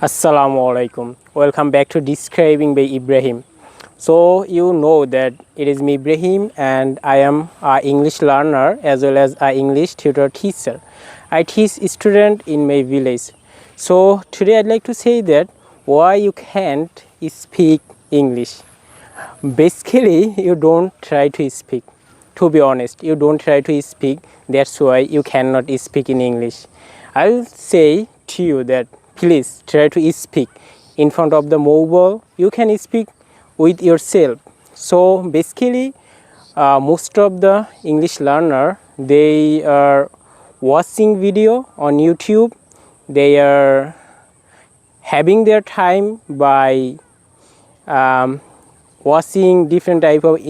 Assalamu alaikum. Welcome back to Describing by Ibrahim. So you know that it is me Ibrahim and I am an English learner as well as an English tutor teacher. I teach student in my village. So today I'd like to say that why you can't speak English. Basically you don't try to speak. To be honest, you don't try to speak. That's why you cannot speak in English. I'll say to you that please try to speak in front of the mobile. You can speak with yourself. So basically, most of the English learner they are watching video on YouTube. They are having their time by um, watching different type of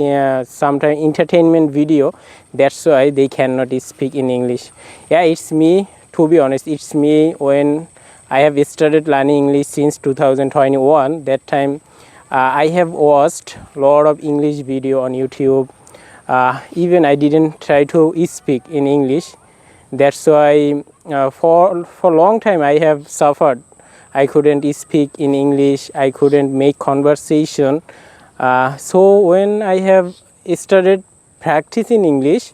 sometimes entertainment video. That's why they cannot speak in English. Yeah, it's me. To be honest, it's me. When I have started learning English since 2021, that time I have watched a lot of English video on YouTube. Even I didn't try to speak in English. That's why for a long time I have suffered. I couldn't speak in English. I couldn't make conversation. So when I have started practicing English,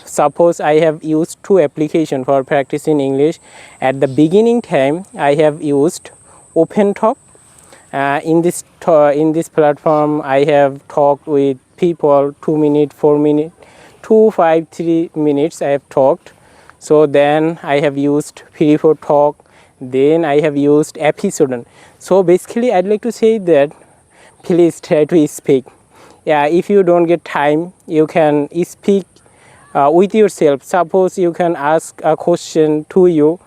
suppose I have used two applications for practicing English. At the beginning time, I have used OpenTalk. In this platform, I have talked with people 2 minutes, 4 minutes, 2, 5, 3 minutes. I have talked. So then I have used Free for Talk. Then I have used episode. So basically, I'd like to say that please try to speak. Yeah, if you don't get time, you can speak with yourself. Suppose you can ask a question to you